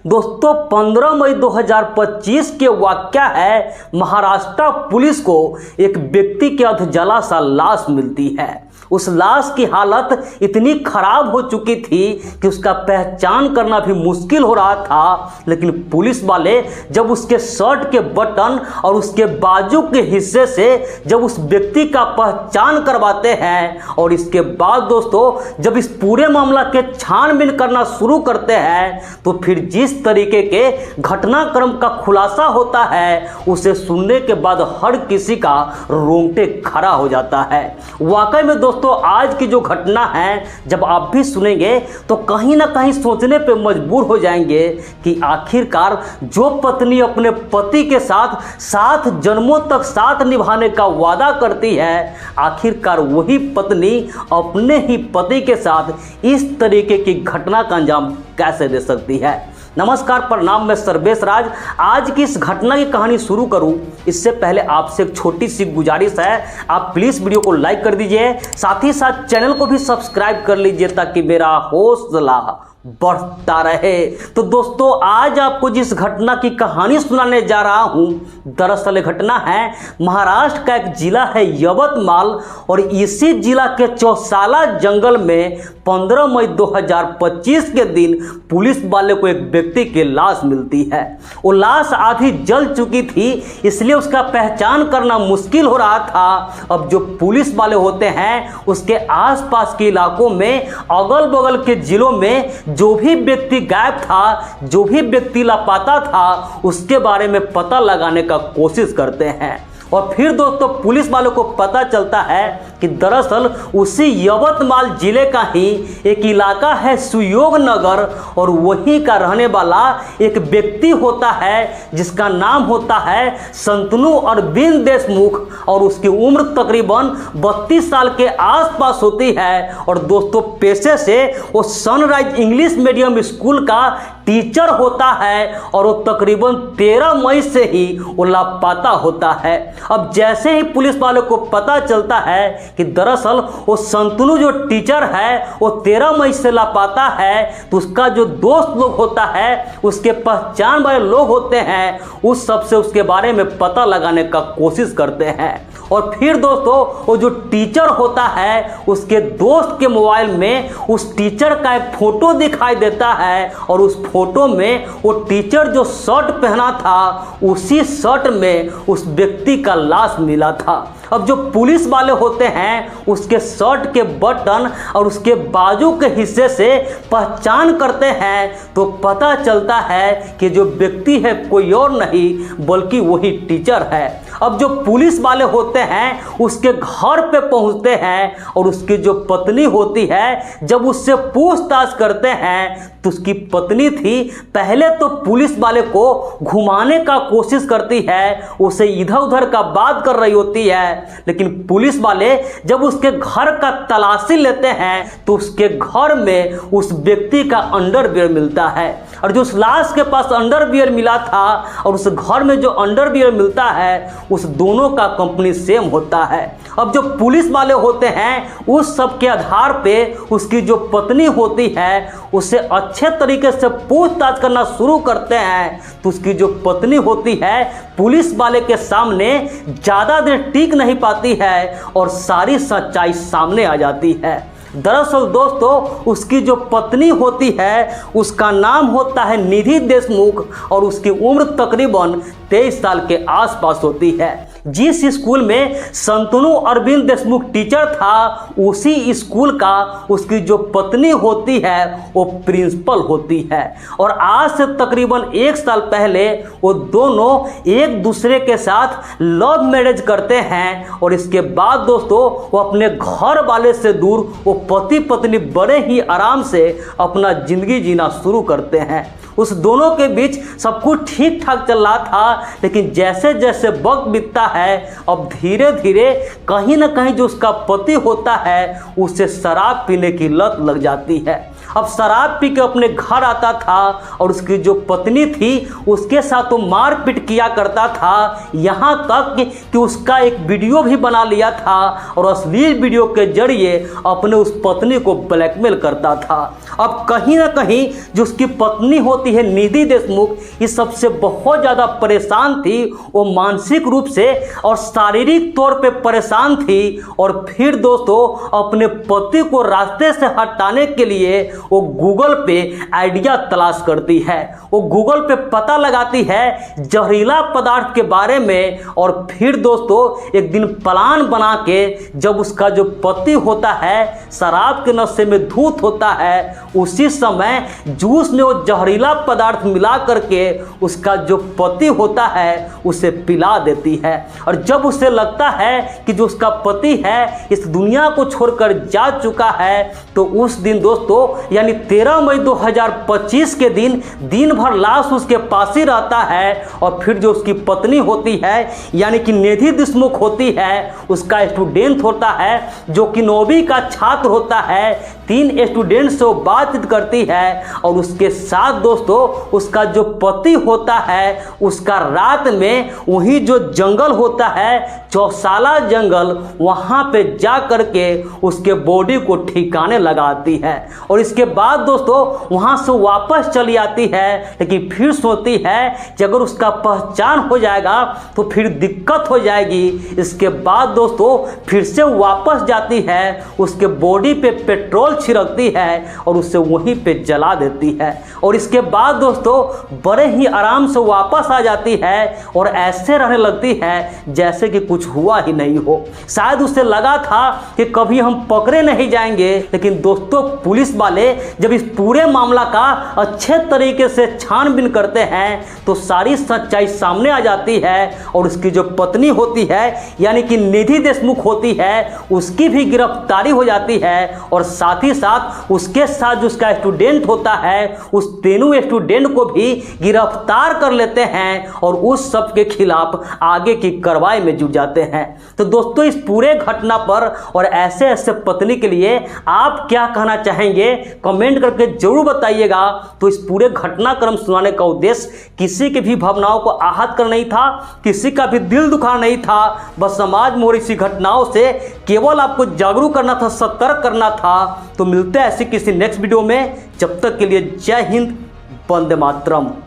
दोस्तों 15 मई 2025 के वाकया है। महाराष्ट्र पुलिस को एक व्यक्ति के अधजला सा लाश मिलती है। उस लाश की हालत इतनी खराब हो चुकी थी कि उसका पहचान करना भी मुश्किल हो रहा था। लेकिन पुलिस वाले जब उसके शर्ट के बटन और उसके बाजू के हिस्से से जब उस व्यक्ति का पहचान करवाते हैं और इसके बाद दोस्तों जब इस पूरे मामला के छानबीन करना शुरू करते हैं तो फिर जिस तरीके के घटनाक्रम का खुलासा होता है उसे सुनने के बाद हर किसी का रोंगटे खड़ा हो जाता है। वाकई में दोस्तों आज की जो घटना है जब आप भी सुनेंगे तो कहीं ना कहीं सोचने पे मजबूर हो जाएंगे कि आखिरकार जो पत्नी अपने पति के साथ 7 जन्मों तक साथ निभाने का वादा करती है, आखिरकार वही पत्नी अपने ही पति के साथ इस तरीके की घटना का अंजाम कैसे दे सकती है। नमस्कार, प्रणाम, मैं सर्वेश राज। आज की इस घटना की कहानी शुरू करूं इससे पहले आपसे एक छोटी सी गुजारिश है, आप प्लीज़ वीडियो को लाइक कर दीजिए, साथ ही साथ चैनल को भी सब्सक्राइब कर लीजिए ताकि मेरा हौसला बढ़ता रहे। तो दोस्तों आज आपको जिस घटना की कहानी सुनाने जा रहा हूं, दरअसल घटना है महाराष्ट्र का एक जिला है यवतमाल और इसी जिला के चौसाला जंगल में 15 मई 2025 के दिन पुलिस वाले को एक व्यक्ति की लाश मिलती है। वो लाश आधी जल चुकी थी इसलिए उसका पहचान करना मुश्किल हो रहा था। अब जो पुलिस वाले होते हैं उसके आसपास के इलाकों में अगल बगल के जिलों में जो भी व्यक्ति गायब था, जो भी व्यक्ति लापता था, उसके बारे में पता लगाने का कोशिश करते हैं। और फिर दोस्तों पुलिस वालों को पता चलता है कि दरअसल उसी यवतमाल जिले का ही एक इलाका है सुयोग नगर और वहीं का रहने वाला एक व्यक्ति होता है जिसका नाम होता है संतनु अरविंद देशमुख और उसकी उम्र तकरीबन 32 साल के आसपास होती है। और दोस्तों पेशे से वो सनराइज इंग्लिश मीडियम स्कूल का टीचर होता है और वो तकरीबन 13 मई से ही वो लापता होता है। अब जैसे ही पुलिस वालों को पता चलता है कि दरअसल वो संतनु जो टीचर है वो 13 मई से लापता है तो उसका जो दोस्त लोग होता है, उसके पहचान वाले लोग होते हैं, उस सब से उसके बारे में पता लगाने का कोशिश करते हैं। और फिर दोस्तों वो जो टीचर होता है उसके दोस्त के मोबाइल में उस टीचर का एक फोटो दिखाई देता है और उस फोटो में वो टीचर जो शर्ट पहना था उसी शर्ट में उस व्यक्ति का लाश मिला था। अब जो पुलिस वाले होते हैं उसके शर्ट के बटन और उसके बाजू के हिस्से से पहचान करते हैं तो पता चलता है कि जो व्यक्ति है कोई और नहीं बल्कि वही टीचर है। अब जो पुलिस वाले होते हैं उसके घर पे पहुंचते हैं और उसकी जो पत्नी होती है जब उससे पूछताछ करते हैं तो उसकी पत्नी थी पहले तो पुलिस वाले को घुमाने का कोशिश करती है, उसे इधर उधर का बात कर रही होती है। लेकिन पुलिस वाले जब उसके घर का तलाशी लेते हैं तो उसके घर में उस व्यक्ति का अंडरवियर मिलता है और जो उस लाश के पास अंडरवियर मिला था और उस घर में जो अंडरवियर मिलता है उस दोनों का कंपनी सेम होता है। अब जो पुलिस वाले होते हैं उस सब के आधार पे उसकी जो पत्नी होती है उससे अच्छे तरीके से पूछताछ करना शुरू करते हैं तो उसकी जो पत्नी होती है पुलिस वाले के सामने ज़्यादा देर टिक नहीं पाती है और सारी सच्चाई सामने आ जाती है। दरअसल दोस्तों उसकी जो पत्नी होती है उसका नाम होता है निधि देशमुख और उसकी उम्र तकरीबन 23 साल के आसपास होती है। जिस स्कूल में संतनु अरविंद देशमुख टीचर था उसी स्कूल का उसकी जो पत्नी होती है वो प्रिंसिपल होती है। और आज से तकरीबन 1 साल पहले वो दोनों एक दूसरे के साथ लव मैरिज करते हैं और इसके बाद दोस्तों वो अपने घर वाले से दूर वो पति पत्नी बड़े ही आराम से अपना जिंदगी जीना शुरू करते हैं। उस दोनों के बीच सब कुछ ठीक ठाक चल रहा था लेकिन जैसे जैसे वक्त बीतता है अब धीरे धीरे कहीं ना कहीं जो उसका पति होता है उसे शराब पीने की लत लग जाती है। अब शराब पी के अपने घर आता था और उसकी जो पत्नी थी उसके साथ वो मारपीट किया करता था, यहाँ तक कि उसका एक वीडियो भी बना लिया था और अश्लील वीडियो के जरिए अपने उस पत्नी को ब्लैकमेल करता था। अब कहीं ना कहीं जो उसकी पत्नी होती है निधि देशमुख, इस सबसे बहुत ज़्यादा परेशान थी। वो मानसिक रूप से और शारीरिक तौर पे परेशान थी। और फिर दोस्तों अपने पति को रास्ते से हटाने के लिए वो गूगल पे आइडिया तलाश करती है। वो गूगल पे पता लगाती है जहरीला पदार्थ के बारे में। और फिर दोस्तों एक दिन प्लान बना के जब उसका जो पति होता है शराब के नशे में धूत होता है, उसी समय जूस में वो जहरीला पदार्थ मिला करके उसका जो पति होता है उसे पिला देती है। और जब उसे लगता है कि जो उसका पति है इस दुनिया को छोड़कर जा चुका है, तो उस दिन दोस्तों यानी 13 मई 2025 के दिन भर लाश उसके पास ही रहता है। और फिर जो उसकी पत्नी होती है यानी कि निधि देशमुख होती है, उसका स्टूडेंट होता है जो कि 9वीं का छात्र होता है। 3 स्टूडेंट से वो बातचीत करती है और उसके साथ दोस्तों उसका जो पति होता है उसका रात में वही जो जंगल होता है चौसाला जंगल, वहाँ पे जा करके उसके बॉडी को ठिकाने लगाती है। और इसके बाद दोस्तों वहाँ से वापस चली आती है, लेकिन फिर सोचती है कि अगर उसका पहचान हो जाएगा तो फिर दिक्कत हो जाएगी। इसके बाद दोस्तों फिर से वापस जाती है, उसके बॉडी पे पेट्रोल छिड़कती है और उसे वहीं पे जला देती है। और इसके बाद दोस्तों बड़े ही आराम से वापस आ जाती है और ऐसे रहने लगती है जैसे कि कुछ हुआ ही नहीं हो। शायद उसे लगा था कि कभी हम पकड़े नहीं जाएंगे, लेकिन दोस्तों पुलिस वाले जब इस पूरे मामला का अच्छे तरीके से छानबीन करते हैं तो सारी सच्चाई सामने आ जाती है। और उसकी जो पत्नी होती है यानी कि निधि देशमुख होती है, उसकी भी गिरफ्तारी हो जाती है। और साथ ही साथ उसके साथ जो उसका स्टूडेंट होता है उस तीनों स्टूडेंट को भी गिरफ्तार कर लेते हैं और उस सब के खिलाफ आगे की कार्रवाई में जुट जाते हैं। तो दोस्तों इस पूरे घटना पर और ऐसे ऐसे पत्नी के लिए आप क्या कहना चाहेंगे कमेंट करके जरूर बताइएगा। तो इस पूरे घटनाक्रम सुनाने का उद्देश्य किसी की भी भावनाओं को आहत करना नहीं था, किसी का भी दिल दुखाना नहीं था, बस समाज में हो रही घटनाओं से केवल आपको जागरूक करना था, सतर्क करना था। तो मिलते हैं ऐसी किसी नेक्स्ट वीडियो में, जब तक के लिए जय हिंद, वंदे मातरम।